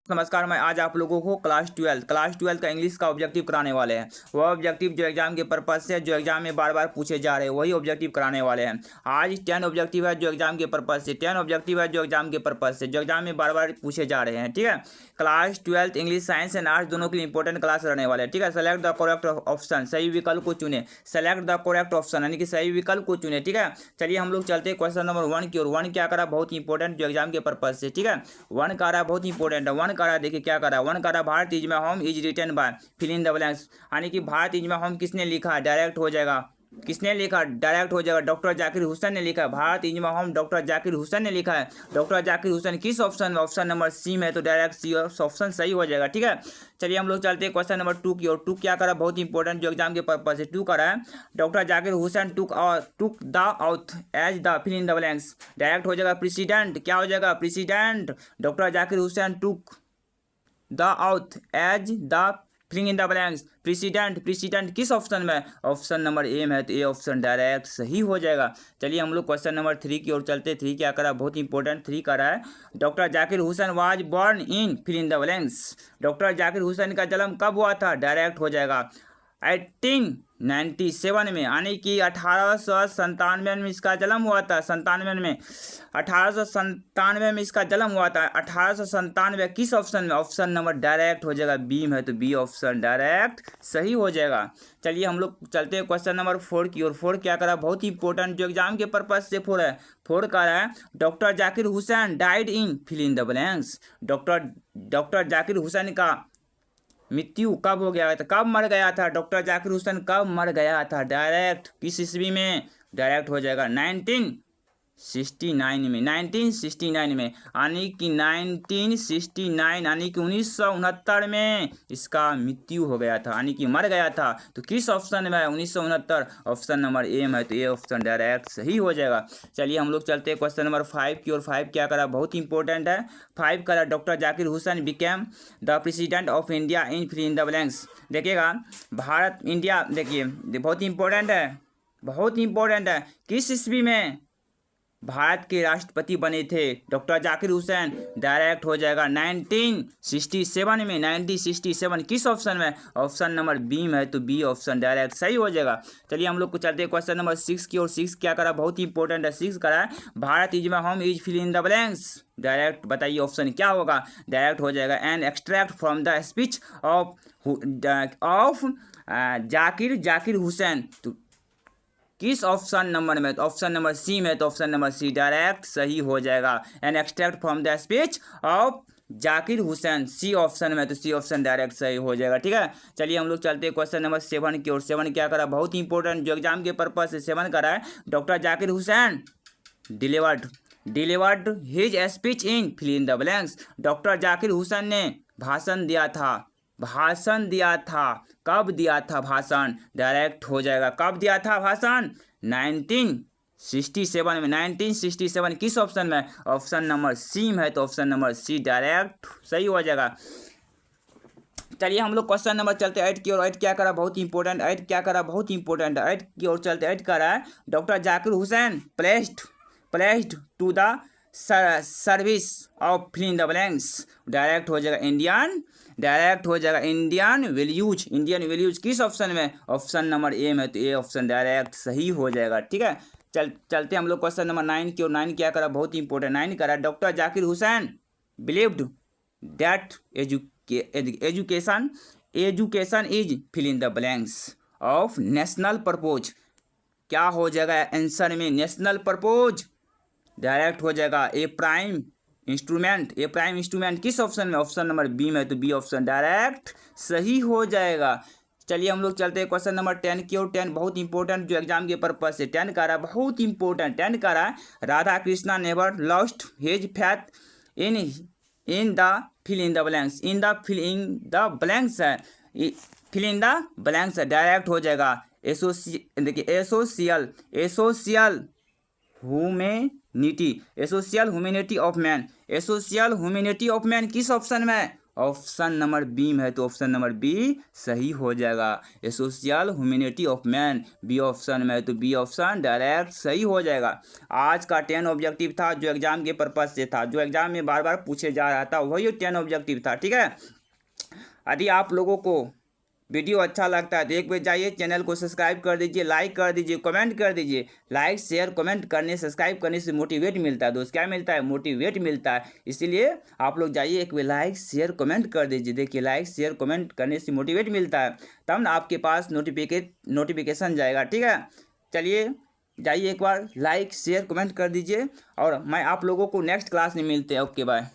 नमस्कार। मैं आज आप लोगों को क्लास ट्वेल्थ का इंग्लिश का ऑब्जेक्टिव कराने वाले हैं। वह ऑब्जेक्टिव जो एग्जाम के पर्पज से जो एग्जाम में बार बार पूछे जा रहे हैं वही ऑब्जेक्टिव कराने वाले हैं। आज 10 ऑब्जेक्टिव है जो एग्जाम के पर्पज से 10 ऑब्जेक्टिव है जो एग्जाम के पर्पज से जो एग्जाम में बार बार पूछे जा रहे हैं। ठीक है, class twelfth English science and arts दोनों के लिए इंपॉर्टेंट क्लास रहने वाले हैं। ठीक है, सेलेक्ट द करेक्ट ऑप्शन, सही विकल्प को चुने। सेलेक्ट द करेक्ट ऑप्शन यानी कि सही विकल्प को चुने। ठीक है, चलिए हम लोग चलते हैं क्वेश्चन नंबर 1 की ओर। 1 क्या करा, बहुत इंपॉर्टेंट जो एग्जाम के पर्पज से। ठीक है, 1 का रहा बहुत इंपॉर्टेंट है। 1 का रहा देखिए क्या करा। 1 का रहा Bharat is my home is written by fill in the blanks, यानी कि भारत इज माय होम किसने लिखा, डायरेक्ट हो जाएगा। किसने लिखा, डायरेक्ट हो जाएगा, डॉक्टर जाकिर हुसैन ने लिखा है। Bharat is my home doctor Zakir Hussain ने लिखा है। डॉक्टर जाकिर हुसैन किस ऑप्शन में, ऑप्शन नंबर सी में, तो डायरेक्ट सी ऑप्शन सही हो जाएगा। ठीक है, चलिए हम लोग चलते हैं क्वेश्चन नंबर 2 की ओर। 2 क्या करा, बहुत इंपॉर्टेंट जो एग्जाम के पर्पज से। 2 करा है doctor Zakir Hussain took the oath as the fill in the blanks, direct हो जाएगा प्रेसिडेंट। क्या हो जाएगा, president. Doctor Zakir Hussain took the oath as the filling in the blanks, president किस ऑप्शन में, ऑप्शन नंबर ए में है, तो ए ऑप्शन डायरेक्ट सही हो जाएगा। चलिए हम लोग क्वेश्चन नंबर 3 की ओर चलते। 3 क्या करा, बहुत इंपॉर्टेंट। 3 करा है doctor Zakir Hussain was born in fill in the blanks, doctor Zakir Hussain का जन्म कब हुआ था, डायरेक्ट हो जाएगा 1897 में, यानी कि 1897 में इसका जन्म हुआ था। 1897 में इसका जन्म हुआ था। 1897 किस ऑप्शन में, ऑप्शन नंबर डायरेक्ट हो जाएगा बी में, तो बी ऑप्शन डायरेक्ट सही हो जाएगा। चलिए हम लोग चलते हैं क्वेश्चन नंबर 4 की ओर। 4 क्या करा, बहुत इंपॉर्टेंट जो एग्जाम के पर्पज से 4 है। 4 का है doctor Zakir Hussain died in fill in the blanks, doctor Zakir Hussain का मृत्यु कब हो गया था, कब मर गया था, डॉक्टर जाकिर हुसैन कब मर गया था, डायरेक्ट किस ईस्वी में, डायरेक्ट हो जाएगा 1969 में। 1969 में, यानी कि 1969 यानी कि 1969 में इसका मृत्यु हो गया था, यानी कि मर गया था। तो किस ऑप्शन में है, 1969 ऑप्शन नंबर ए में, तो ए ऑप्शन डायरेक्ट सही हो जाएगा। चलिए हम लोग चलते हैं क्वेश्चन नंबर 5 की ओर। 5 क्या करा, बहुत इंपॉर्टेंट है। 5 करा doctor Zakir Hussain became the president of India in fill in the blanks. देखिएगा भारत इंडिया, देखिए बहुत इंपॉर्टेंट है, बहुत इंपॉर्टेंट है। किस ईस्वी में भारत के राष्ट्रपति बने थे डॉक्टर जाकिर हुसैन, डायरेक्ट हो जाएगा 1967 में। 1967 किस ऑप्शन में, ऑप्शन नंबर बी में है, तो बी ऑप्शन डायरेक्ट सही हो जाएगा। चलिए हम लोग को चलते हैं क्वेश्चन नंबर 6 की ओर। 6 क्या करा, बहुत इंपॉर्टेंट है। 6 करा है Bharat is my home is fill in the blanks, direct बताइए ऑप्शन क्या होगा, डायरेक्ट हो जाएगा an extract from the speech of Zakir Hussain, तो किस ऑप्शन नंबर में, तो ऑप्शन नंबर सी में, तो ऑप्शन नंबर सी डायरेक्ट सही हो जाएगा। An extract from the speech of Zakir Hussain, C option में, तो सी ऑप्शन डायरेक्ट सही हो जाएगा। ठीक है, चलिए हम लोग चलते हैं क्वेश्चन नंबर 7 की ओर। 7 क्या करा, बहुत इंपॉर्टेंट जो एग्जाम के पर्पज से 7 करा है doctor Zakir Hussain delivered his speech in fill in the blanks, doctor Zakir Hussain ने भाषण दिया था। कब दिया था भाषण, डायरेक्ट हो जाएगा कब दिया था भाषण, 1967 में। 1967 किस ऑप्शन में, ऑप्शन नंबर सी में है, तो ऑप्शन नंबर सी डायरेक्ट सही हो जाएगा। चलिए हम लोग क्वेश्चन नंबर चलते 8 की ओर। 8 क्या करा, बहुत इंपॉर्टेंट। 8 क्या करा, बहुत इंपॉर्टेंट। 8 की ओर चलते। 8 करा है doctor Zakir Hussain placed to the service of fill in the blanks, direct हो जाएगा इंडियन वैल्यूज किस ऑप्शन में, ऑप्शन नंबर ए में, तो ए ऑप्शन डायरेक्ट सही हो जाएगा। ठीक है, चलते हम लोग क्वेश्चन नंबर 9 की ओर। 9 क्या करा, बहुत इंपॉर्टेंट। 9 करा doctor Zakir Hussain believed that education is fill in the blanks of national purpose, क्या हो जाएगा आंसर में, नेशनल पर्पोज, डायरेक्ट हो जाएगा ए प्राइम इंस्ट्रूमेंट किस ऑप्शन में, ऑप्शन नंबर बी में, तो बी ऑप्शन डायरेक्ट सही हो जाएगा। चलिए हम लोग चलते हैं क्वेश्चन नंबर 10 की ओर। 10 बहुत इंपॉर्टेंट जो एग्जाम के पर्पज से। 10 का रहा बहुत इंपॉर्टेंट। 10 का रहा Radha Krishna never lost his faith in the fill in the blanks, है फिल इन द ब्लैंक्स है, डायरेक्ट हो जाएगा एसोसियल ह्यूमैनिटी ऑफ मैन किस ऑप्शन में, ऑप्शन नंबर बी में है, तो ऑप्शन नंबर बी सही हो जाएगा। A social humanity of man B option में है, तो बी ऑप्शन डायरेक्ट सही हो जाएगा। आज का 10 ऑब्जेक्टिव था जो एग्जाम के पर्पज से था, जो एग्जाम में बार बार पूछे जा रहा था, वही 10 ऑब्जेक्टिव था। ठीक है, यदि आप लोगों को वीडियो अच्छा लगता है तो एक बार जाइए चैनल को सब्सक्राइब कर दीजिए, लाइक कर दीजिए, कमेंट कर दीजिए। लाइक शेयर कमेंट करने सब्सक्राइब करने से मोटिवेट मिलता है दोस्त, क्या मिलता है? मोटिवेट मिलता है। इसीलिए आप लोग जाइए एक बार लाइक शेयर कमेंट कर दीजिए। देखिए लाइक शेयर कमेंट करने से मोटिवेट मिलता है, तब ना आपके पास नोटिफिकेशन जाएगा। ठीक है, चलिए जाइए एक बार लाइक शेयर कमेंट कर दीजिए, और मैं आप लोगों को नेक्स्ट क्लास में मिलते हैं। Okay bye.